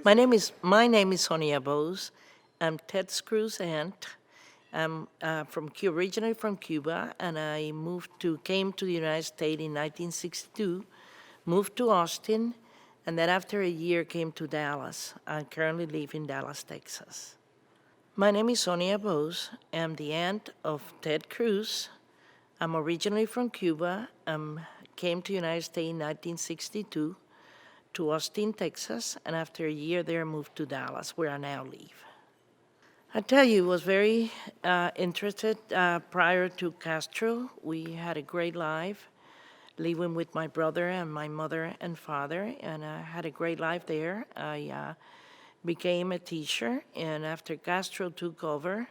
My name is Sonia Bose. I'm Ted Cruz's aunt. I'm originally from Cuba, and I came to the United States in 1962, moved to Austin, and then after a year came to Dallas. I currently live in Dallas, Texas. My name is Sonia Bose. I'm the aunt of Ted Cruz. I'm originally from Cuba. Came to the United States in 1962 to Austin, Texas, and after a year there moved to Dallas, where I now live. I tell you, was very interested prior to Castro. We had a great life, living with my brother and my mother and father, and I had a great life there. I became a teacher, and after Castro took over,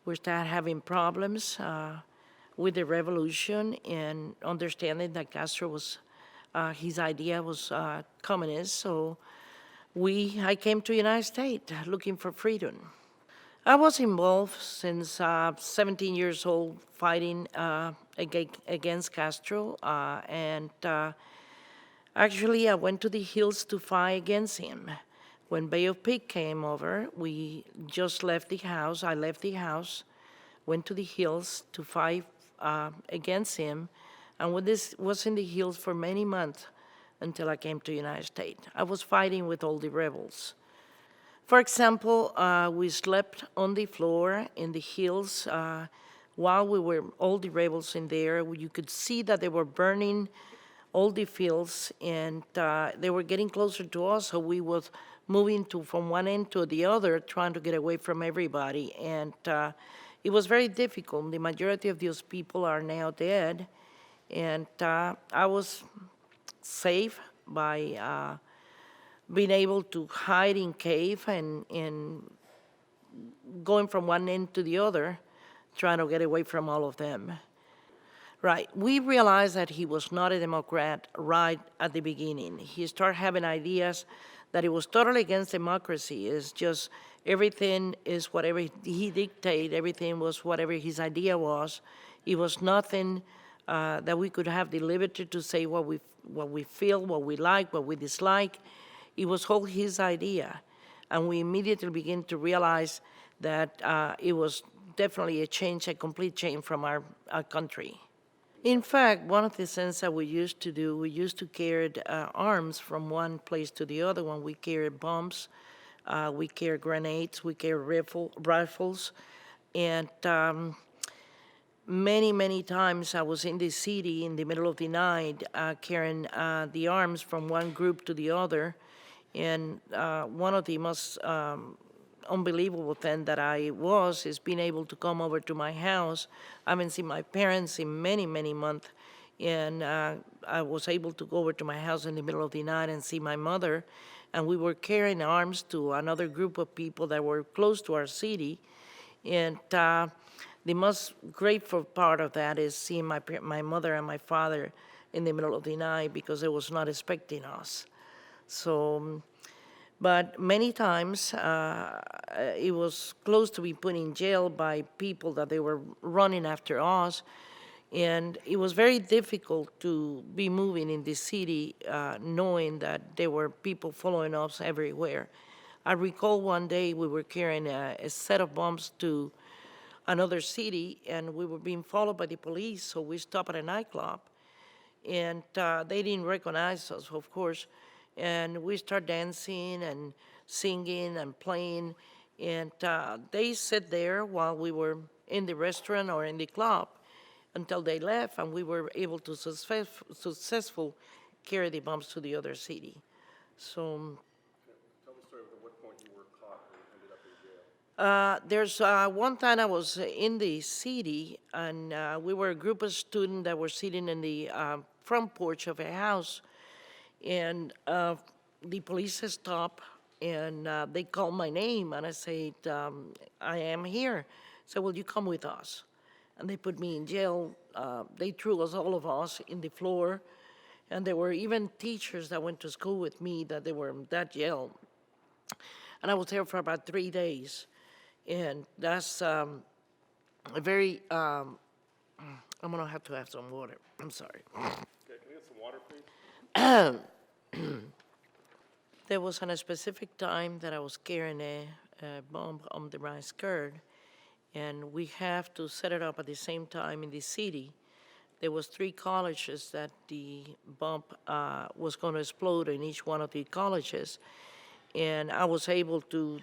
we started having problems with the revolution and understanding that Castro was, his idea was communist. So I came to the United States looking for freedom. I was involved since 17 years old fighting against Castro, and actually I went to the hills to fight against him. When Bay of Pig came over, we just left the house. I left the house, went to the hills to fight against him, and when this was in the hills for many months until I came to the United States. I was fighting with all the rebels. For example, we slept on the floor in the hills while we were all the rebels in there. You could see that they were burning all the fields, and they were getting closer to us, so we was moving from one end to the other, trying to get away from everybody. And it was very difficult. The majority of those people are now dead, and I was safe by being able to hide in cave and going from one end to the other, trying to get away from all of them. Right, we realized that he was not a Democrat right at the beginning. He started having ideas that it was totally against democracy. It's just everything is whatever he dictated, everything was whatever his idea was. It was nothing that we could have the liberty to say what we feel, what we like, what we dislike. It was all his idea. And we immediately began to realize that it was definitely a complete change from our country. In fact, one of the things that we used to do, we used to carry arms from one place to the other one. We carried bombs, we carried grenades, we carried rifles, and many times I was in the city in the middle of the night carrying the arms from one group to the other. And one of the most unbelievable things that is being able to come over to my house. I haven't seen my parents in many months, and I was able to go over to my house in the middle of the night and see my mother, and we were carrying arms to another group of people that were close to our city. And the most grateful part of that is seeing my mother and my father in the middle of the night, because they was not expecting us. So, but many times it was close to be put in jail by people that they were running after us, and it was very difficult to be moving in the city knowing that there were people following us everywhere. I recall one day we were carrying a set of bombs to another city, and we were being followed by the police, so we stopped at a nightclub, and they didn't recognize us, of course. And we start dancing and singing and playing, and they sat there while we were in the restaurant or in the club until they left, and we were able to successful carry the bombs to the other city. So Tell the story of at what point you were caught and ended up in jail. there's one time I was in the city, and we were a group of students that were sitting in the front porch of a house, and the police stopped, and they called my name, and I said, I am here. So, will you come with us? And they put me in jail. They threw all of us in the floor, and there were even teachers that went to school with me that they were in that jail. And I was there for about 3 days, and that's a very, I'm gonna have to have some water, I'm sorry. Okay, can we get some water, please? There was on a specific time that I was carrying a bomb on my skirt, and we have to set it up at the same time in the city. There was 3 colleges that the bomb was going to explode in each one of the colleges, and I was able to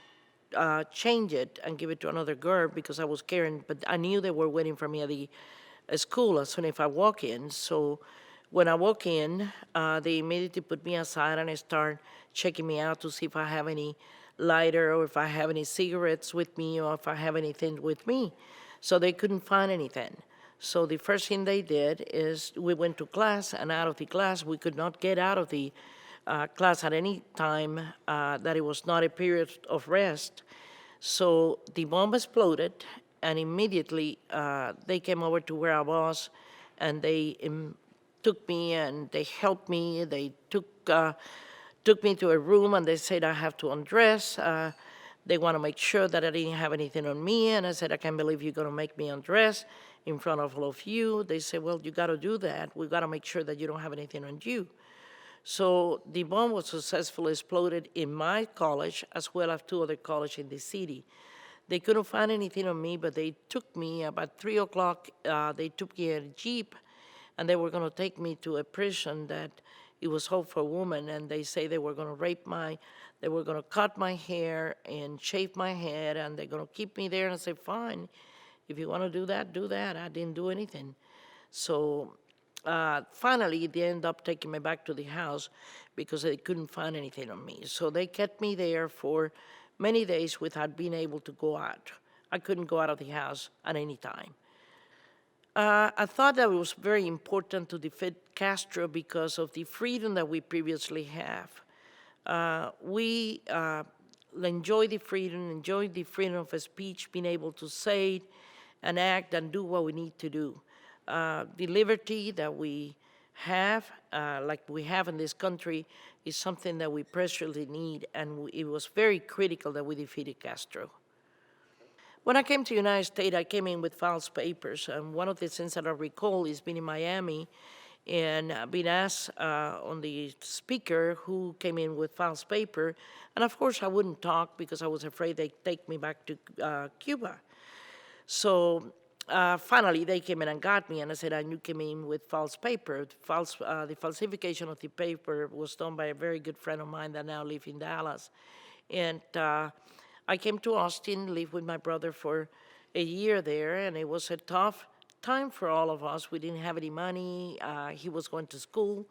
change it and give it to another girl because I was carrying, but I knew they were waiting for me at the school as soon as I walk in. So when I walk in, they immediately put me aside and they start checking me out to see if I have any lighter or if I have any cigarettes with me or if I have anything with me. So they couldn't find anything. So the first thing they did is we went to class, and out of the class, we could not get out of the class at any time that it was not a period of rest. So the bomb exploded, and immediately they came over to where I was, and they took me and they helped me. They took me to a room, and they said I have to undress. They want to make sure that I didn't have anything on me, and I said, I can't believe you're going to make me undress in front of all of you. They said, well, you got to do that. We got to make sure that you don't have anything on you. So the bomb was successfully exploded in my college as well as 2 other colleges in the city. They couldn't find anything on me, but they took me about 3 o'clock. They took me in a Jeep, and they were going to take me to a prison that it was Hope for Women, and they say they were going to they were going to cut my hair and shave my head, and they're going to keep me there. And I said, fine, if you want to do that, do that. I didn't do anything. So finally, they ended up taking me back to the house because they couldn't find anything on me. So they kept me there for many days without being able to go out. I couldn't go out of the house at any time. I thought that it was very important to defeat Castro because of the freedom that we previously have. We enjoy the freedom of speech, being able to say and act and do what we need to do. The liberty that we have, like we have in this country, is something that we preciously need, and it was very critical that we defeated Castro. When I came to the United States, I came in with false papers, and one of the things that I recall is being in Miami and being asked on the speaker who came in with false paper, and of course I wouldn't talk because I was afraid they'd take me back to Cuba. So finally, they came in and got me, and I said, you came in with false paper. The falsification of the paper was done by a very good friend of mine that now lives in Dallas. And I came to Austin, lived with my brother for a year there, and it was a tough time for all of us. We didn't have any money. He was going to school.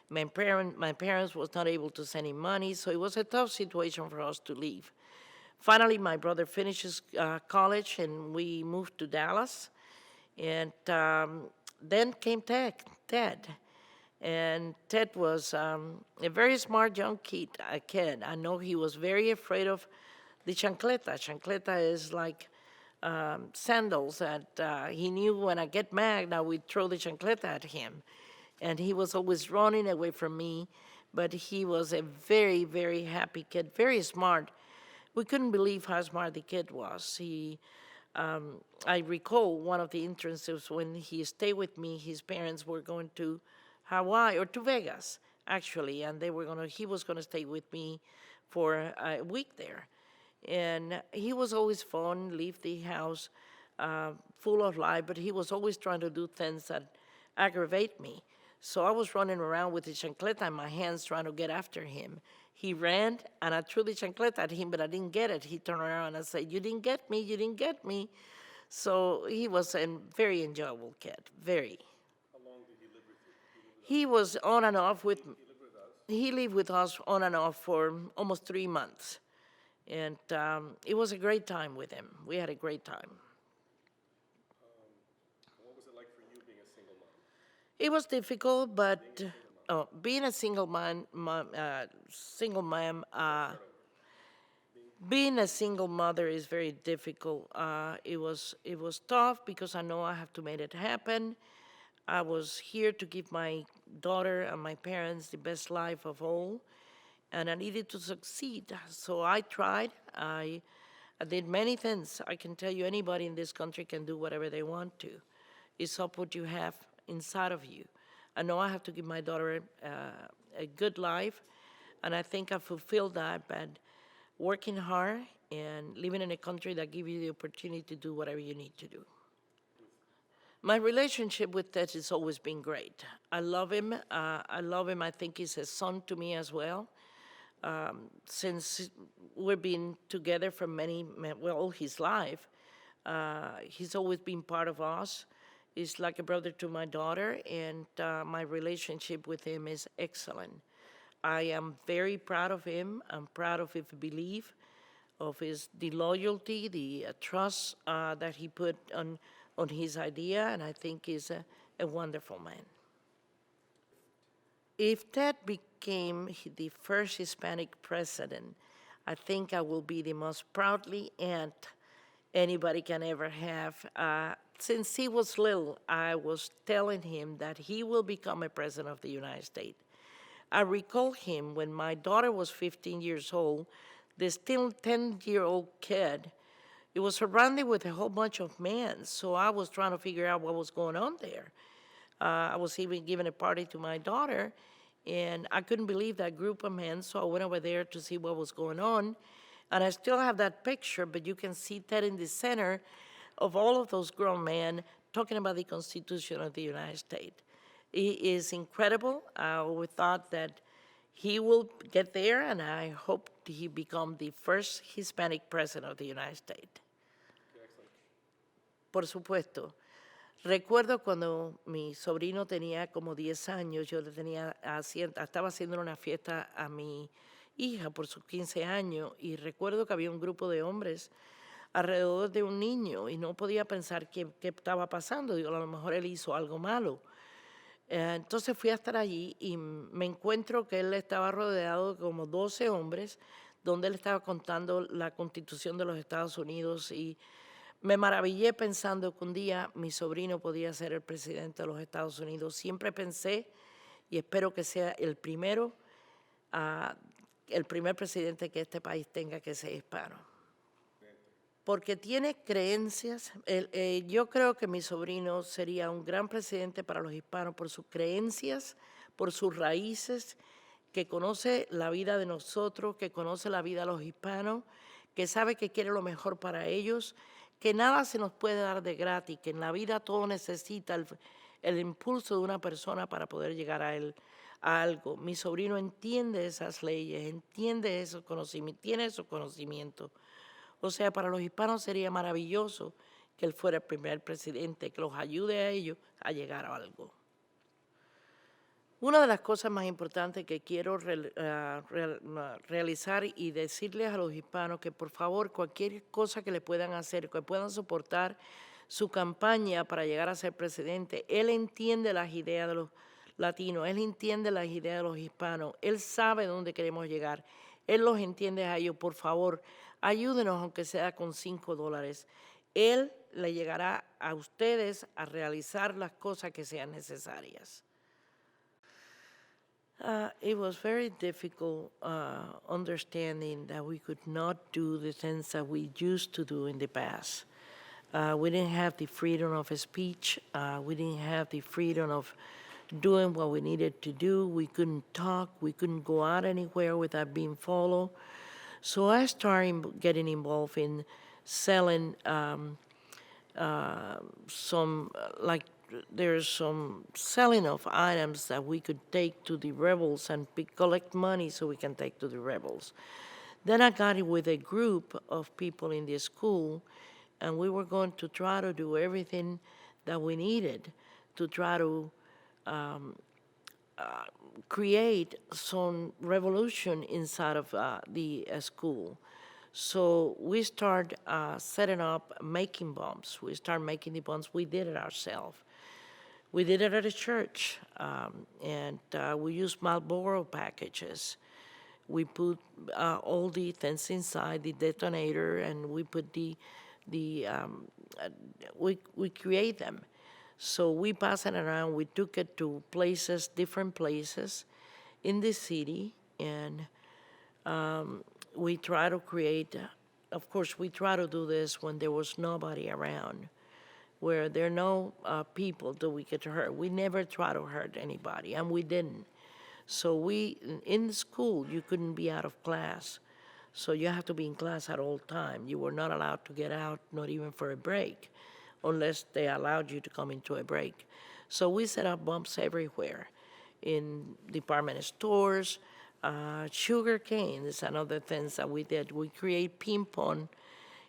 My parents was not able to send him money, so it was a tough situation for us to leave. Finally, my brother finishes college, and we moved to Dallas. And then came Ted. And Ted was a very smart young kid. I know he was very afraid of the chancleta. Chancleta is like sandals that he knew when I get mad, I would throw the chancleta at him. And he was always running away from me, but he was a very, very happy kid, very smart. We couldn't believe how smart the kid was. I recall one of the instances when he stayed with me, his parents were going to Hawaii, or to Vegas, actually, and he was gonna stay with me for a week there. And he was always fun, leave the house full of life, but he was always trying to do things that aggravate me. So I was running around with the chancleta in my hands trying to get after him. He ran, and I threw the chancleta at him, but I didn't get it. He turned around and I said, you didn't get me, you didn't get me. So he was a very enjoyable kid, very. How long did he live with you? He was on and off with, he lived with us on and off for almost 3 months. And it was a great time with him. We had a great time. What was it like for you being a single mom? It was difficult, but being a being a single mother is very difficult. It was tough because I know I have to make it happen. I was here to give my daughter and my parents the best life of all, and I needed to succeed. So I tried. I did many things. I can tell you anybody in this country can do whatever they want to. It's up what you have inside of you. I know I have to give my daughter a good life. And I think I fulfilled that by working hard and living in a country that gives you the opportunity to do whatever you need to do. My relationship with Ted has always been great. I love him. I love him. I think he's a son to me as well. Since we've been together for all his life, he's always been part of us. He's like a brother to my daughter, and my relationship with him is excellent. I am very proud of him. I'm proud of his belief, of the loyalty, the trust that he put on his idea, and I think he's a wonderful man. If Ted became the first Hispanic president, I think I will be the most proudly aunt anybody can ever have. Since he was little, I was telling him that he will become a president of the United States. I recall him when my daughter was 15 years old, the still 10-year-old kid. It was surrounded with a whole bunch of men, so I was trying to figure out what was going on there. I was even giving a party to my daughter, and I couldn't believe that group of men, so I went over there to see what was going on. And I still have that picture, but you can see Ted in the center of all of those grown men talking about the Constitution of the United States. He is incredible. I always thought that he will get there, and I hope he become the first Hispanic president of the United States. Por supuesto. Recuerdo cuando mi sobrino tenía como 10 años, yo le estaba haciendo una fiesta a mi hija por sus 15 años, y recuerdo que había un grupo de hombres alrededor de un niño y no podía pensar qué estaba pasando. Digo, a lo mejor él hizo algo malo. Entonces fui a estar allí y me encuentro que él estaba rodeado de como 12 hombres, donde él estaba contando la Constitución de los Estados Unidos, y me maravillé pensando que un día mi sobrino podía ser el presidente de los Estados Unidos. Siempre pensé, y espero que sea el primer presidente que este país tenga que ser hispano. Porque tiene creencias. Yo creo que mi sobrino sería un gran presidente para los hispanos por sus creencias, por sus raíces, que conoce la vida de nosotros, que conoce la vida de los hispanos, que sabe que quiere lo mejor para ellos, que nada se nos puede dar de gratis, que en la vida todo necesita el impulso de una persona para poder llegar a algo. Mi sobrino entiende esas leyes, entiende esos conocimientos, tiene esos conocimientos. O sea, para los hispanos sería maravilloso que él fuera el primer presidente, que los ayude a ellos a llegar a algo. Una de las cosas más importantes que quiero realizar y decirles a los hispanos que por favor cualquier cosa que le puedan hacer, que puedan soportar su campaña para llegar a ser presidente. Él entiende las ideas de los latinos, él entiende las ideas de los hispanos, él sabe dónde queremos llegar, él los entiende a ellos. Por favor, ayúdenos aunque sea con $5. Él le llegará a ustedes a realizar las cosas que sean necesarias. It was very difficult understanding that we could not do the things that we used to do in the past. We didn't have the freedom of speech. We didn't have the freedom of doing what we needed to do. We couldn't talk. We couldn't go out anywhere without being followed. So I started getting involved in selling there's some selling of items that we could take to the rebels and collect money so we can take to the rebels. Then I got it with a group of people in the school, and we were going to try to do everything that we needed to try to create some revolution inside of the school. So we started setting up making bombs. We started making the bombs. We did it ourselves. We did it at a church, and we used Marlboro packages. We put all the things inside the detonator, and we put we create them. So we pass it around. We took it to places, different places in the city, and we try to create, of course, we try to do this when there was nobody around, where there are no people that we could hurt. We never try to hurt anybody, and we didn't. So in the school, you couldn't be out of class. So you have to be in class at all time. You were not allowed to get out, not even for a break, unless they allowed you to come into a break. So we set up bumps everywhere, in department stores. Sugar cane is another thing that we did. We create ping pong,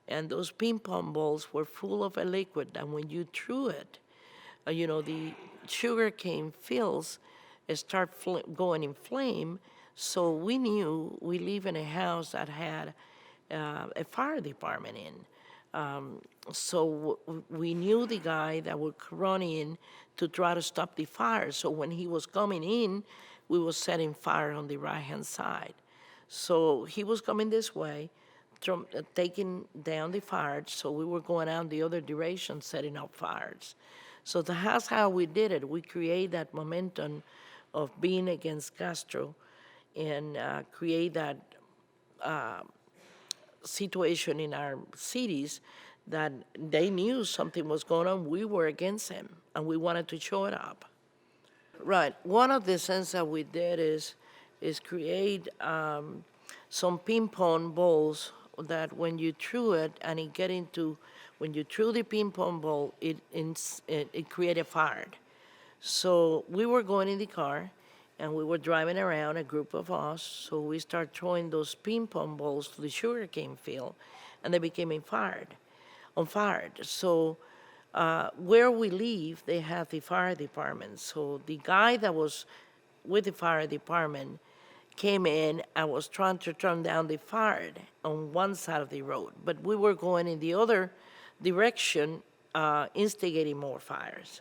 and those ping pong balls were full of a liquid, and when you threw it, the sugar cane fills start going in flame. So we knew we live in a house that had a fire department in. So we knew the guy that would run in to try to stop the fire. So when he was coming in, we were setting fire on the right-hand side. So he was coming this way, taking down the fires, so we were going out the other direction, setting up fires. So that's how we did it. We create that momentum of being against Castro and create that situation in our cities that they knew something was going on. We were against him, and we wanted to show it up. Right. One of the things that we did is create some ping pong balls that when you threw it and it get into, when you threw the ping pong ball, it created fire. So we were going in the car and we were driving around, a group of us. So we start throwing those ping pong balls to the sugarcane field, and they became on fire. So where we live, they have the fire department. So the guy that was with the fire department came in and was trying to turn down the fire on one side of the road, but we were going in the other direction, instigating more fires.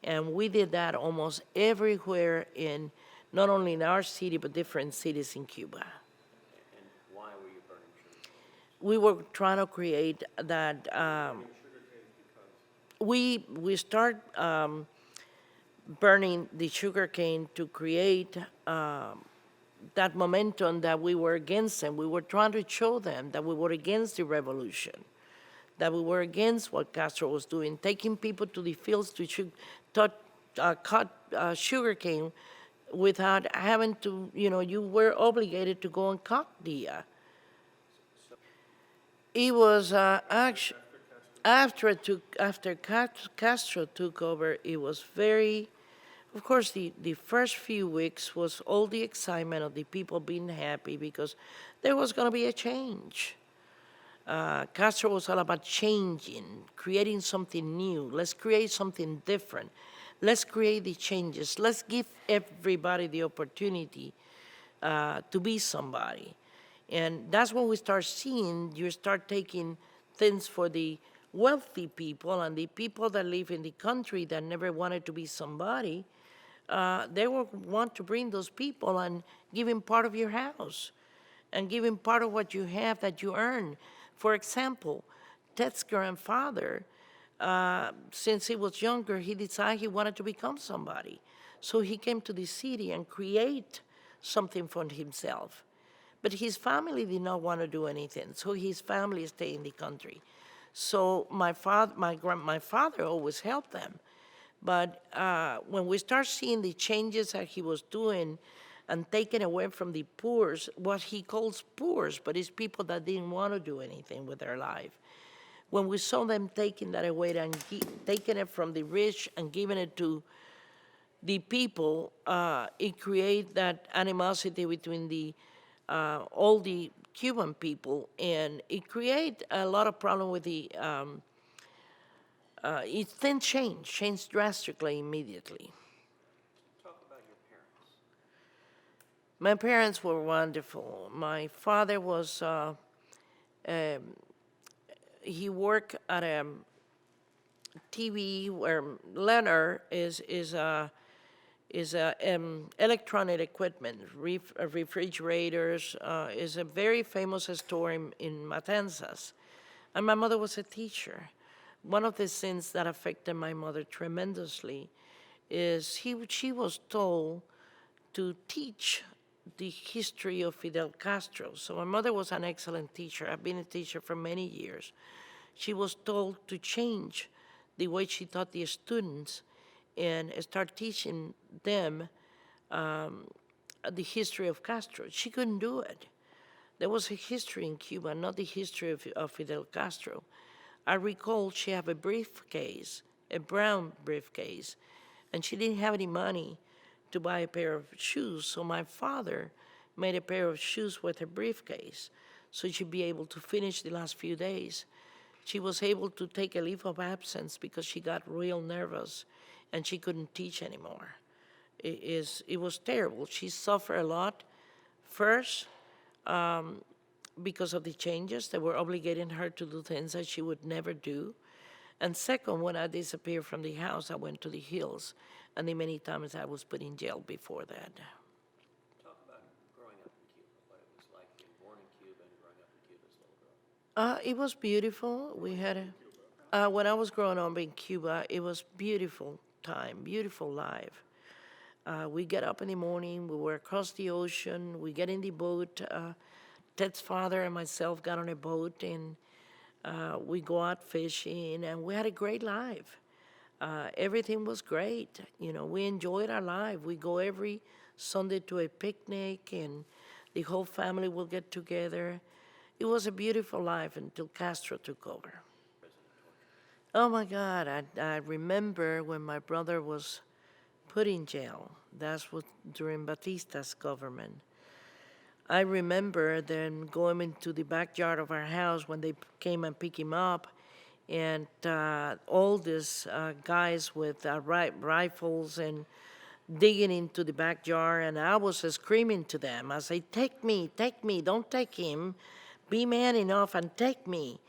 And we did that almost everywhere not only in our city, but different cities in Cuba. And why were you burning sugar? We were trying to create that, we start burning the sugar cane to create that momentum that we were against them. We were trying to show them that we were against the revolution, that we were against what Castro was doing, taking people to the fields to cut sugar cane without having to, you were obligated to go and cut the. It was actually after Castro took over. It was very, of course, the first few weeks was all the excitement of the people being happy because there was going to be a change. Castro was all about changing, creating something new. Let's create something different. Let's create the changes. Let's give everybody the opportunity to be somebody. And that's when we start seeing, you start taking things for the wealthy people and the people that live in the country that never wanted to be somebody. They will want to bring those people and give them part of your house and give him part of what you have that you earn. For example, Ted's grandfather, since he was younger, he decided he wanted to become somebody. So he came to the city and create something for himself. But his family did not want to do anything, so his family stayed in the country. So my father always helped them. But when we start seeing the changes that he was doing and taking away from the poor, what he calls poor, but it's people that didn't want to do anything with their life. When we saw them taking that away and taking it from the rich and giving it to the people, it created that animosity between all the Cuban people, and it created a lot of problem with it then changed drastically immediately. Talk about your parents. My parents were wonderful. My father was, he worked at a TV where Leonard is electronic equipment, refrigerators, is a very famous store in Matanzas. And my mother was a teacher. One of the things that affected my mother tremendously is she was told to teach the history of Fidel Castro. So my mother was an excellent teacher. I've been a teacher for many years. She was told to change the way she taught the students and start teaching them the history of Castro. She couldn't do it. There was a history in Cuba, not the history of Fidel Castro. I recall she had a briefcase, a brown briefcase, and she didn't have any money to buy a pair of shoes, so my father made a pair of shoes with her briefcase so she'd be able to finish the last few days. She was able to take a leave of absence because she got real nervous and she couldn't teach anymore. It was terrible. She suffered a lot. First, because of the changes that were obligating her to do things that she would never do. And second, when I disappeared from the house, I went to the hills, and the many times I was put in jail before that. Talk about growing up in Cuba, what it was like being born in Cuba and growing up in Cuba as a little girl. It was beautiful. We had when I was growing up in Cuba, it was beautiful time, beautiful life. We get up in the morning, we were across the ocean, we get in the boat. Ted's father and myself got on a boat, and we go out fishing, and we had a great life. Everything was great. You know, we enjoyed our life. We go every Sunday to a picnic, and the whole family will get together. It was a beautiful life until Castro took over. Oh my God, I remember when my brother was put in jail. That's what during Batista's government. I remember then going into the backyard of our house when they came and picked him up, and all these guys with rifles and digging into the backyard, and I was screaming to them. I say, take me, don't take him. Be man enough and take me.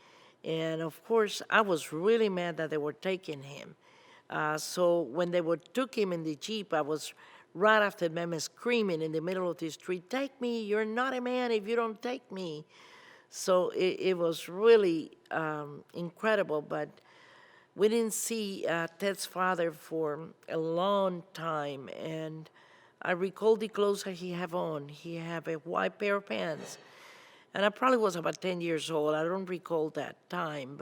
And of course, I was really mad that they were taking him. So when they took him in the Jeep, I was right after them screaming in the middle of the street, take me, you're not a man if you don't take me. So it was really incredible, but we didn't see Ted's father for a long time, and I recall the clothes that he had on. He had a white pair of pants, and I probably was about 10 years old. I don't recall that time,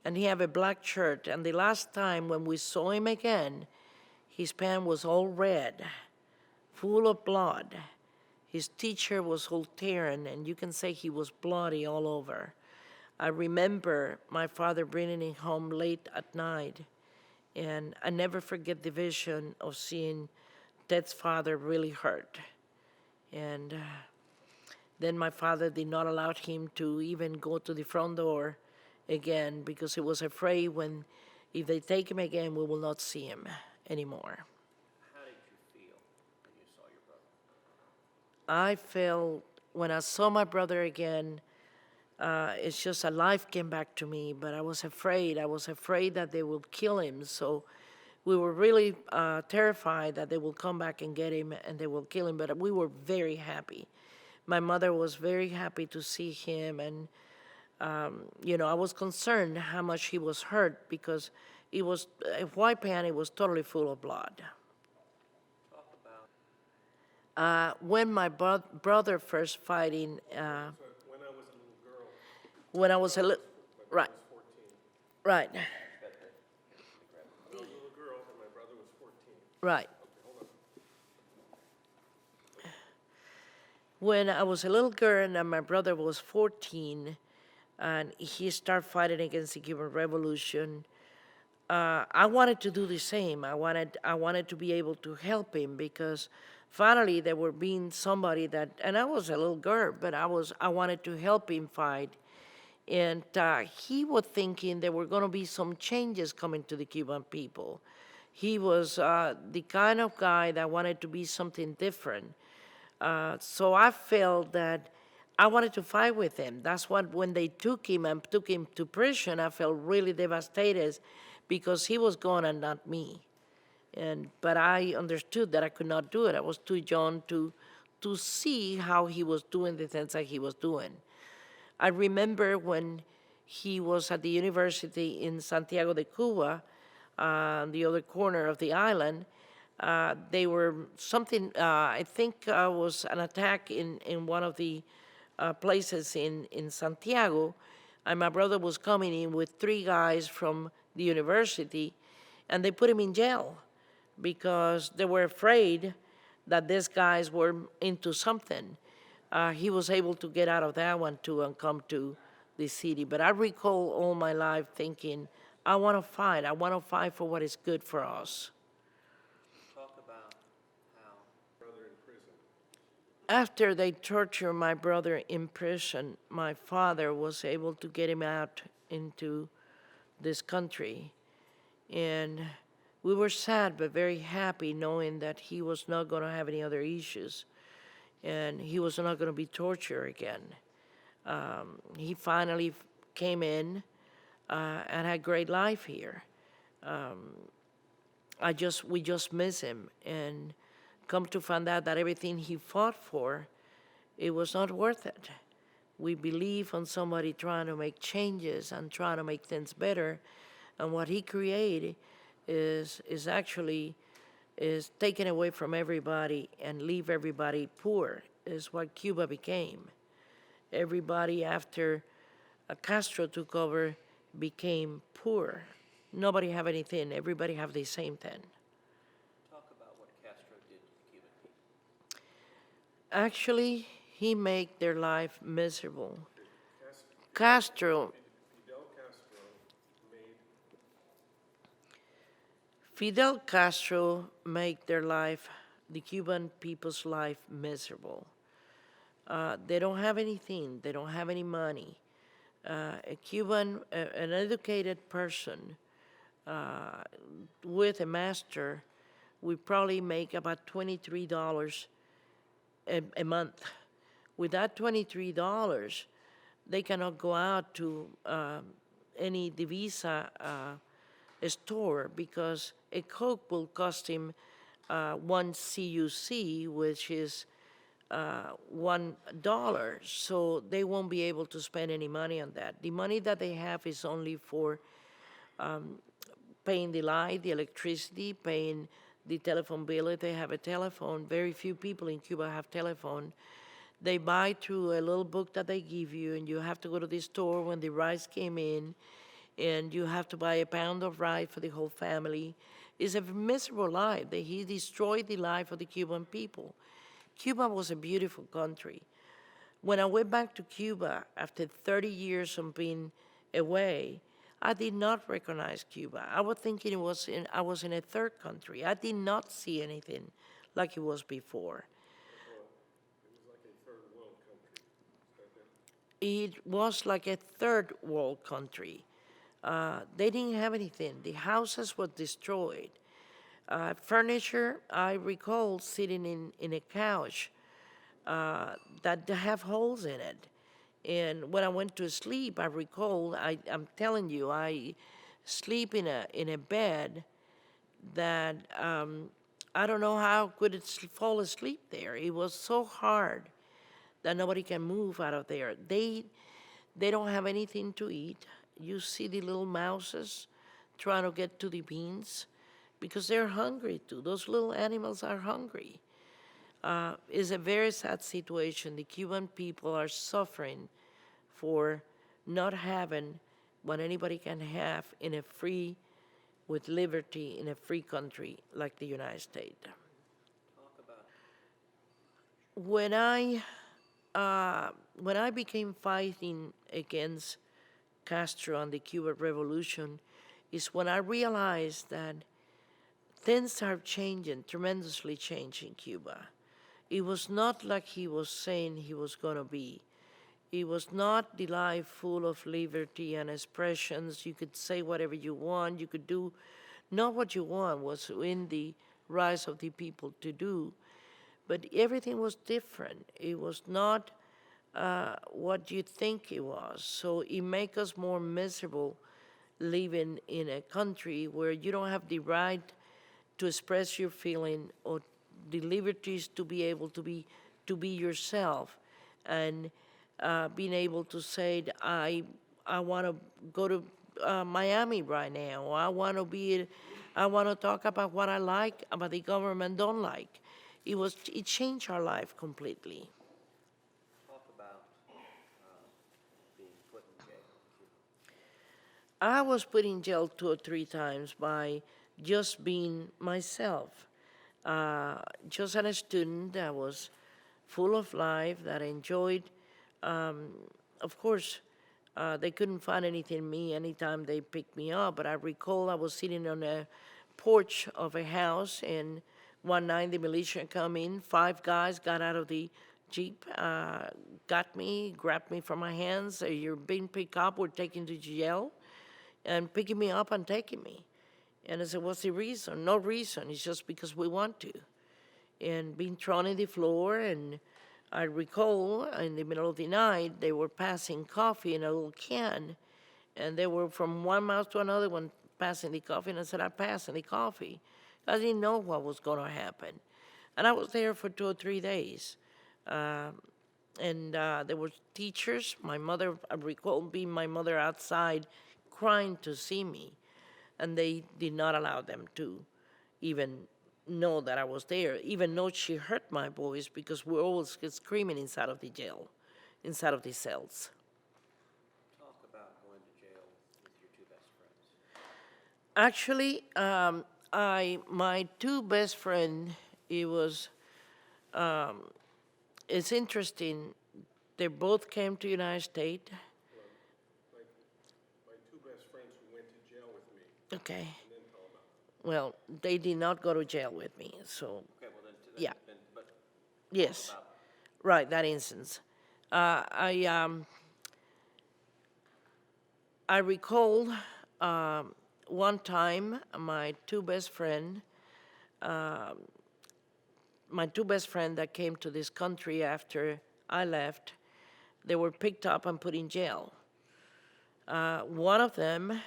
and he had a black shirt, and the last time when we saw him again, his pants was all red, full of blood. His t-shirt was all torn, and you can say he was bloody all over. I remember my father bringing him home late at night, and I never forget the vision of seeing Ted's father really hurt. And then my father did not allow him to even go to the front door again because he was afraid if they take him again, we will not see him anymore. How did you feel when you saw your brother? I felt when I saw my brother again, it's just a life came back to me, but I was afraid. I was afraid that they would kill him. So we were really terrified that they will come back and get him and they will kill him, but we were very happy. My mother was very happy to see him, and I was concerned how much he was hurt because it was a white pant, it was totally full of blood. Talk about When my brother first fighting, So when I was a little girl, when I was a little, right, I was 14. right, When I was a little girl and my brother was 14. right. Hold on. When I was a little girl and my brother was 14, and he started fighting against the Cuban Revolution, I wanted to do the same. I wanted to be able to help him because finally there were being somebody that, and I was a little girl, but I wanted to help him fight. And he was thinking there were going to be some changes coming to the Cuban people. He was the kind of guy that wanted to be something different. So I felt that I wanted to fight with him. That's what, when they took him and took him to prison, I felt really devastated because he was gone and not me. But I understood that I could not do it. I was too young to see how he was doing the things that he was doing. I remember when he was at the university in Santiago de Cuba, on the other corner of the island, they were something, I think was an attack in one of the places in Santiago, and my brother was coming in with 3 guys from the university, and they put him in jail because they were afraid that these guys were into something. He was able to get out of that one too and come to the city. But I recall all my life thinking, I want to fight. I want to fight for what is good for us. Talk about how Brother in prison. After they tortured my brother in prison, my father was able to get him out into this country. And we were sad but very happy knowing that he was not going to have any other issues and he was not going to be tortured again. He finally came in and had a great life here. We just miss him and come to find out that everything he fought for, it was not worth it. We believe on somebody trying to make changes and trying to make things better, and what he created is actually is taken away from everybody and leave everybody poor, is what Cuba became. Everybody after Castro took over became poor. Nobody have anything, everybody have the same thing. talk about what Castro did to the Cuban people. Actually, he made their life miserable. Castro, Fidel Castro made Fidel Castro made their life, the Cuban people's life, miserable. They don't have anything. They don't have any money. A Cuban, an educated person with a master, we probably make about $23 a month. With that $23, they cannot go out to any Divisa store because a Coke will cost him one CUC, which is $1. So they won't be able to spend any money on that. The money that they have is only for paying the light, the electricity, paying the telephone bill if they have a telephone. Very few people in Cuba have telephone. They buy through a little book that they give you, and you have to go to the store when the rice came in, and you have to buy a pound of rice for the whole family. It's a miserable life. He destroyed the life of the Cuban people. Cuba was a beautiful country. When I went back to Cuba after 30 years of being away, I did not recognize Cuba. I was thinking I was in a third country. I did not see anything like it was before. it was like a third world country. It was like a third world country. They didn't have anything. The houses were destroyed. Furniture, I recall sitting in a couch that have holes in it. And when I went to sleep, I recall, I'm telling you, I sleep in a bed that I don't know how could it fall asleep there. It was so hard that nobody can move out of there. They don't have anything to eat. You see the little mouses trying to get to the beans because they're hungry too. Those little animals are hungry. It's a very sad situation. The Cuban people are suffering for not having what anybody can have in a free, with liberty in a free country like the United States. Talk about When I became fighting against Castro and the Cuban Revolution, is when I realized that things are changing, tremendously changing in Cuba. It was not like he was saying he was going to be. It was not the life full of liberty and expressions. You could say whatever you want. You could do not what you want was in the rise of the people to do, but everything was different. It was not what you think it was. So it makes us more miserable living in a country where you don't have the right to express your feeling or the liberties to be able to be yourself, and being able to say that I want to go to Miami right now. Or I want to talk about what I like, about the government don't like. It changed our life completely. talk about being put in jail in Cuba. I was put in jail 2 or 3 times by just being myself. just a student that was full of life, that enjoyed, of course, they couldn't find anything in me anytime they picked me up, but I recall I was sitting on a porch of a house, and one night the militia come in, 5 guys got out of the Jeep, got me, grabbed me from my hands, say, "You're being picked up, we're taking you to jail," and picking me up and taking me. And I said, "What's the reason?" "No reason, it's just because we want to." And being thrown in the floor, and I recall in the middle of the night, they were passing coffee in a little can, and they were from one mouth to another one passing the coffee, and I said, "I'm passing the coffee." I didn't know what was going to happen. And I was there for 2 or 3 days. There were teachers. My mother, I recall being my mother outside crying to see me, and they did not allow them to even know that I was there, even though she heard my voice, because we always get screaming inside of the jail, inside of the cells. Talk about going to jail with your 2 best friends. Actually, my 2 best friends, it's interesting. They both came to United States. My 2 best friends who went to jail with me, Okay. and then tell about them. Well, they did not go to jail with me, so Okay, well Yeah. but yes, about right. That instance, I recall one time my two best friend that came to this country after I left, they were picked up and put in jail. One of them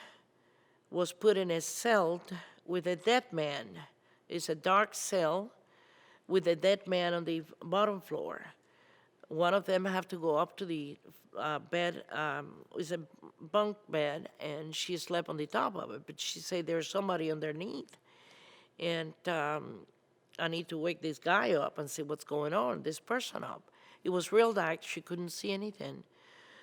was put in a cell with a dead man. It's a dark cell with a dead man on the bottom floor. One of them have to go up to the bed, it's a bunk bed, and she slept on the top of it, but she said there's somebody underneath. And I need to wake this guy up and see what's going on, this person up. It was real dark, she couldn't see anything.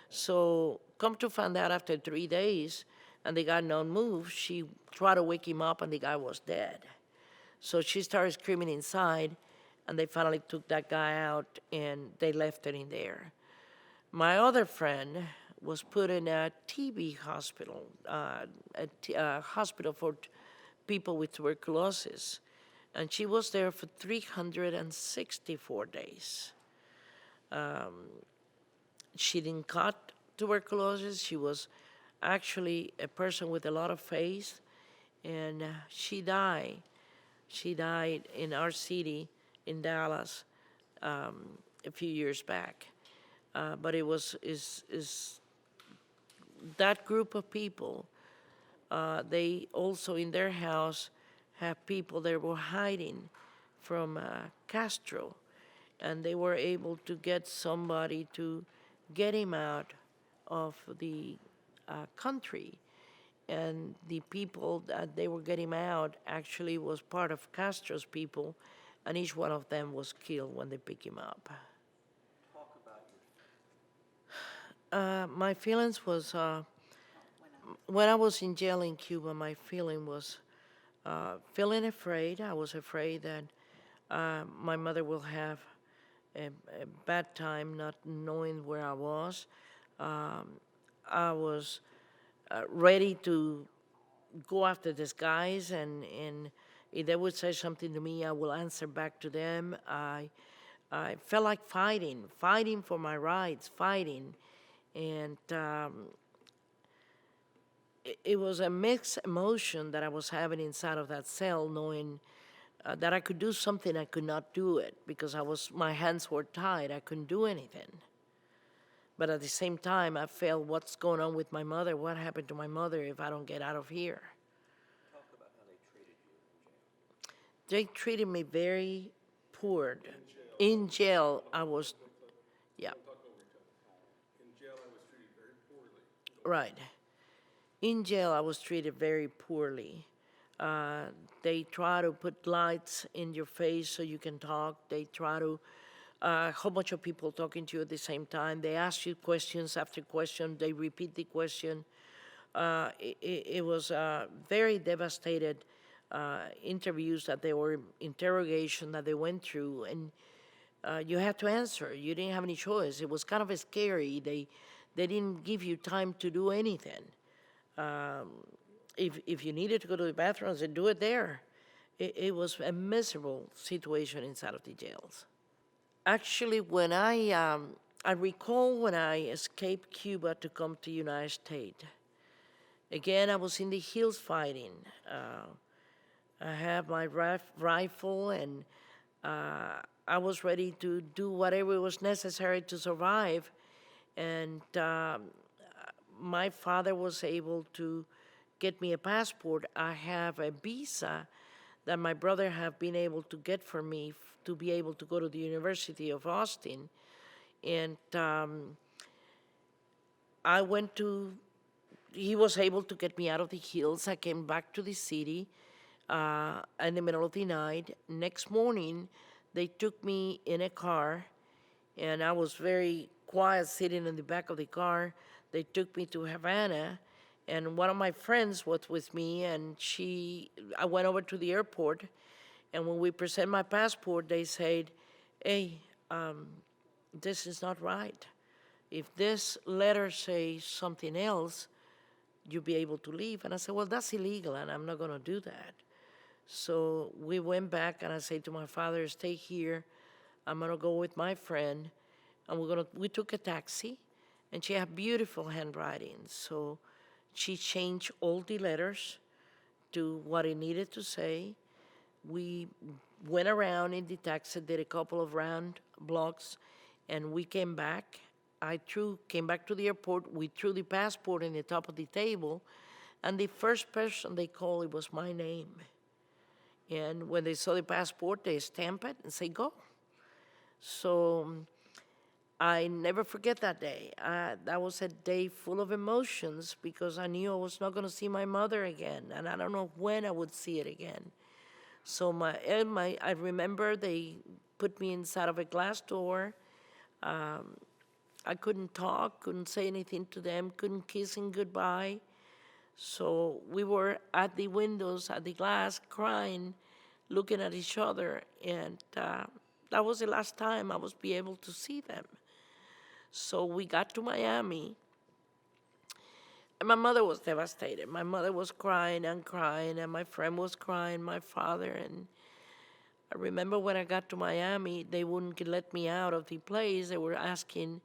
So come to find out after 3 days, and the guy not moved, she tried to wake him up, and the guy was dead. So she started screaming inside, and they finally took that guy out, and they left her in there. My other friend was put in a TB hospital, a hospital for people with tuberculosis, and she was there for 364 days. She didn't caught tuberculosis. She was actually a person with a lot of faith, and she died. She died in our city in Dallas a few years back. But it was is that group of people. They also in their house have people that were hiding from Castro, and they were able to get somebody to get him out of the country. And the people that they were getting out actually was part of Castro's people, and each one of them was killed when they picked him up. talk about your My feelings was when I was in jail in Cuba. My feeling was feeling afraid. I was afraid that my mother will have a bad time not knowing where I was. I was ready to go after these guys, and if they would say something to me, I will answer back to them. I felt like fighting for my rights, fighting. And it was a mixed emotion that I was having inside of that cell, knowing that I could do something, I could not do it because my hands were tied. I couldn't do anything. But at the same time, I felt what's going on with my mother. What happened to my mother if I don't get out of here? talk about how they treated you in jail. They treated me very poor. In jail, I was, yeah, In jail, I was treated very poorly. right. In jail, I was treated very poorly. They try to put lights in your face so you can talk. They try to, a whole bunch of people talking to you at the same time. They ask you questions after question. They repeat the question. It was very devastated interviews that they were, interrogation that they went through, and you had to answer. You didn't have any choice. It was kind of scary. They didn't give you time to do anything. If you needed to go to the bathrooms, then do it there. It was a miserable situation inside of the jails. Actually, when I recall when I escaped Cuba to come to United States. Again, I was in the hills fighting. I had my rifle, and I was ready to do whatever was necessary to survive. And my father was able to get me a passport. I have a visa that my brother have been able to get for me to be able to go to the University of Austin. And I went to, he was able to get me out of the hills. I came back to the city in the middle of the night. Next morning, they took me in a car, and I was very quiet sitting in the back of the car. They took me to Havana, and one of my friends was with me, and I went over to the airport, and when we present my passport, they said, hey, this is not right. If this letter says something else, you'll be able to leave. And I said, well, that's illegal, and I'm not going to do that. So we went back, and I said to my father, stay here. I'm going to go with my friend, and we took a taxi, and she had beautiful handwriting. So she changed all the letters to what it needed to say. We went around in the taxi, did a couple of round blocks, and we came back. Came back to the airport. We threw the passport in the top of the table, and the first person they called, it was my name. And when they saw the passport, they stamp it and say, go. So I never forget that day. That was a day full of emotions because I knew I was not going to see my mother again, and I don't know when I would see it again. So I remember they put me inside of a glass door. I couldn't talk, couldn't say anything to them, couldn't kiss them goodbye. So we were at the windows, at the glass, crying, looking at each other, and that was the last time I was be able to see them. So we got to Miami, and my mother was devastated. My mother was crying, and my friend was crying, my father, and I remember when I got to Miami, they wouldn't let me out of the place. They were asking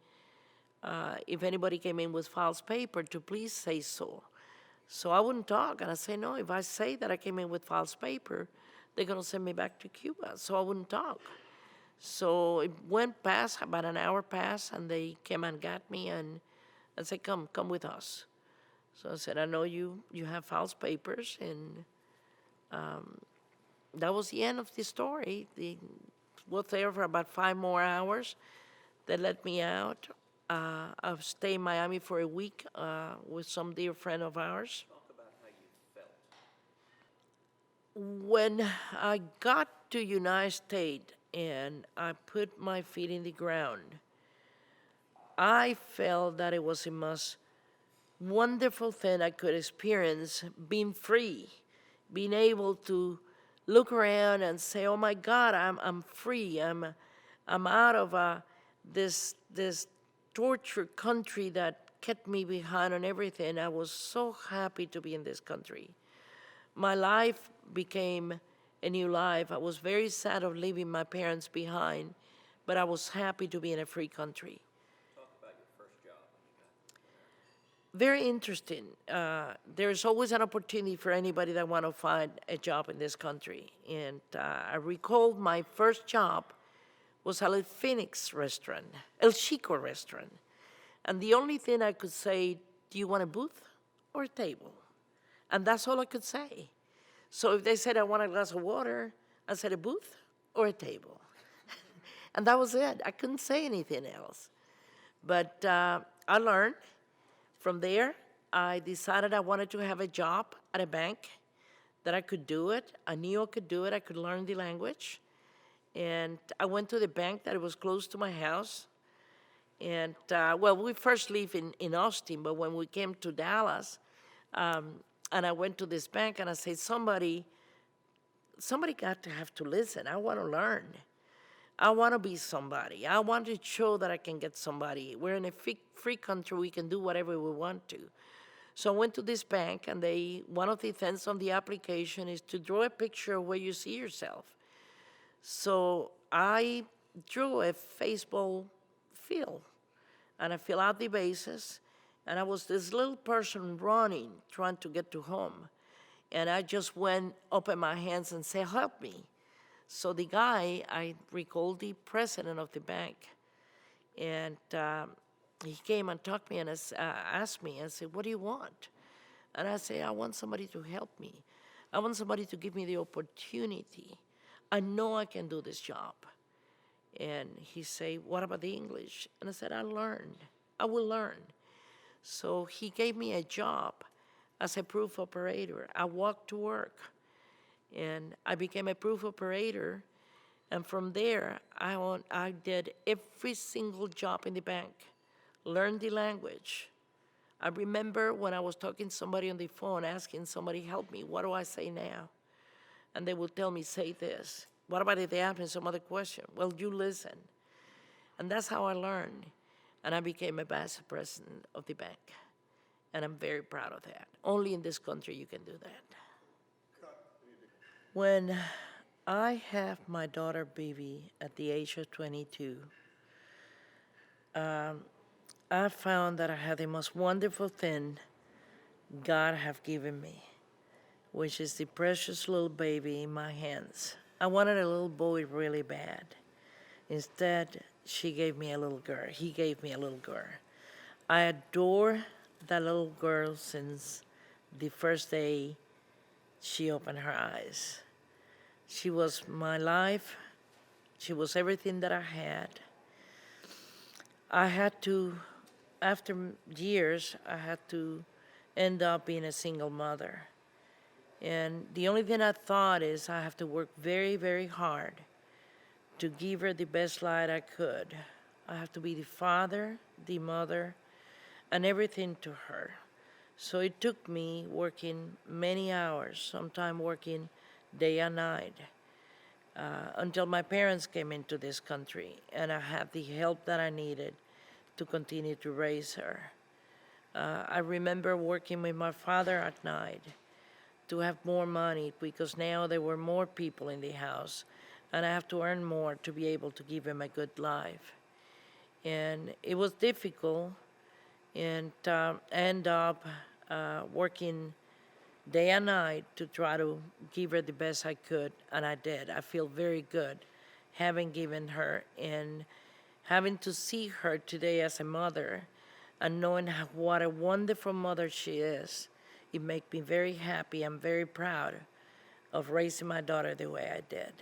if anybody came in with false paper to please say so. So I wouldn't talk, and I say, no, if I say that I came in with false paper, they're going to send me back to Cuba, so I wouldn't talk. So it went past, about an hour passed, and they came and got me, and I said, come with us. So I said, I know you have false papers, and that was the end of the story. They was there for about 5 more hours. They let me out. I've stayed in Miami for a week with some dear friend of ours. Talk about how you felt. When I got to United States and I put my feet in the ground, I felt that it was the most wonderful thing I could experience, being free, being able to look around and say, oh my God, I'm free. I'm out of this tortured country that kept me behind on everything. I was so happy to be in this country. My life became a new life. I was very sad of leaving my parents behind, but I was happy to be in a free country. Talk about your first job when you got Very interesting. There's always an opportunity for anybody that want to find a job in this country. And I recall my first job was at El Phoenix restaurant, El Chico restaurant. And the only thing I could say, do you want a booth or a table? And that's all I could say. So if they said I want a glass of water, I said a booth or a table. And that was it. I couldn't say anything else. But I learned. From there, I decided I wanted to have a job at a bank, that I could do it. I knew I could do it. I could learn the language. And I went to the bank that was close to my house. And, well, we first lived in Austin, but when we came to Dallas, and I went to this bank, and I said, somebody somebody got to have to listen. I want to learn. I want to be somebody. I want to show that I can get somebody. We're in a free country. We can do whatever we want to. So I went to this bank, and one of the things on the application is to draw a picture of where you see yourself. So I drew a baseball field, and I fill out the bases, and I was this little person running, trying to get to home. And I just went, opened my hands and said, help me. So the guy, I recall the president of the bank, and he came and talked to me and asked me, and said, what do you want? And I said, I want somebody to help me. I want somebody to give me the opportunity. I know I can do this job. And he said, what about the English? And I said, I will learn. So he gave me a job as a proof operator. I walked to work, and I became a proof operator. And from there, I did every single job in the bank, learned the language. I remember when I was talking to somebody on the phone, asking somebody, help me, what do I say now? And they would tell me, say this. What about if they ask me some other question? Well, you listen. And that's how I learned. And I became a vice president of the bank. And I'm very proud of that. Only in this country you can do that. When I have my daughter, Bibi, at the age of 22, I found that I had the most wonderful thing God have given me, which is the precious little baby in my hands. I wanted a little boy really bad. Instead, she gave me a little girl. He gave me a little girl. I adore that little girl since the first day she opened her eyes. She was my life. She was everything that I had. I had to, after years, I had to end up being a single mother. And the only thing I thought is I have to work very, very hard to give her the best life I could. I have to be the father, the mother, and everything to her. So it took me working many hours, sometimes working day and night, until my parents came into this country, and I had the help that I needed to continue to raise her. I remember working with my father at night to have more money, because now there were more people in the house, and I have to earn more to be able to give him a good life. And it was difficult, and end up working day and night to try to give her the best I could, and I did. I feel very good having given her, and having to see her today as a mother, and knowing what a wonderful mother she is. It makes me very happy. I'm very proud of raising my daughter the way I did.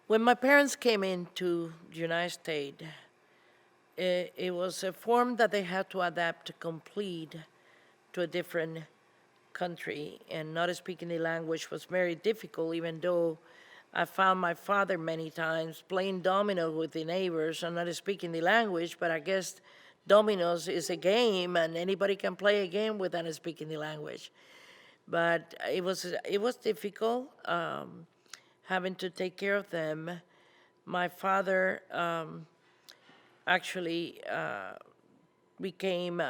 When my parents came into the United States, it was a form that they had to adapt to complete to a different country, and not speaking the language was very difficult, even though I found my father many times playing dominoes with the neighbors and not speaking the language, but I guess dominoes is a game, and anybody can play a game without speaking the language. But it was difficult, having to take care of them. My father actually became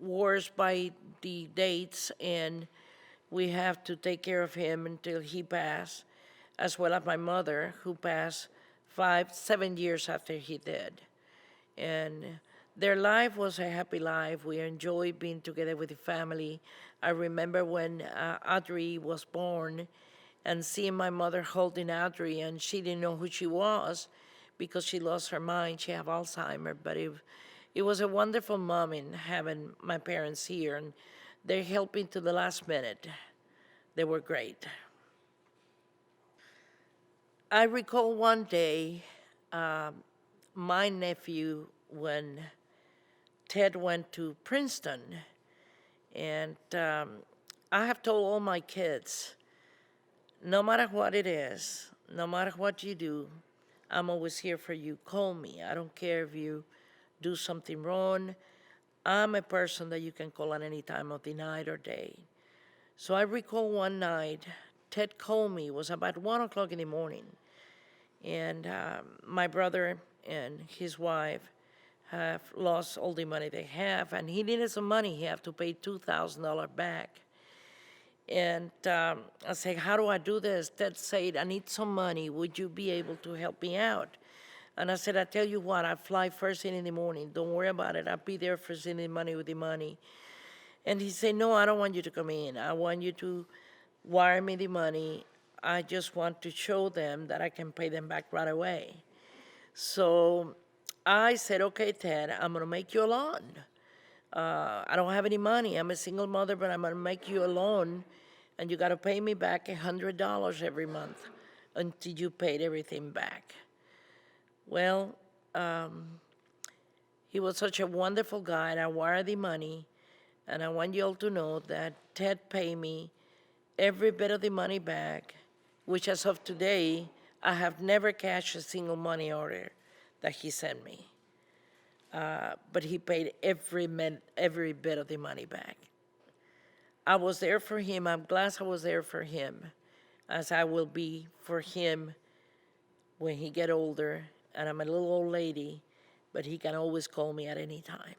worse by the dates, and we have to take care of him until he passed, as well as my mother, who passed 7 years after he did. And their life was a happy life. We enjoyed being together with the family. I remember when Audrey was born and seeing my mother holding Audrey, and she didn't know who she was because she lost her mind. She had Alzheimer's, but it was a wonderful moment having my parents here, and they're helping to the last minute. They were great. I recall one day, my nephew, when Ted went to Princeton, and I have told all my kids, no matter what it is, no matter what you do, I'm always here for you. Call me. I don't care if you do something wrong. I'm a person that you can call at any time of the night or day. So I recall one night, Ted called me. It was about 1 o'clock in the morning. And my brother and his wife have lost all the money they have, and he needed some money. He had to pay $2,000 back. And I said, how do I do this? Ted said, I need some money. Would you be able to help me out? And I said, I tell you what, I fly first thing in the morning. Don't worry about it. I'll be there first thing in the morning with the money. And he said, no, I don't want you to come in. I want you to wire me the money. I just want to show them that I can pay them back right away. So I said, okay, Ted, I'm going to make you a loan. I don't have any money. I'm a single mother, but I'm going to make you a loan, and you got to pay me back $100 every month until you paid everything back. Well, he was such a wonderful guy, and I wired the money, and I want you all to know that Ted paid me every bit of the money back, which as of today, I have never cashed a single money order that he sent me. But he paid every bit of the money back. I was there for him. I'm glad I was there for him, as I will be for him when he get older. And I'm a little old lady, but he can always call me at any time.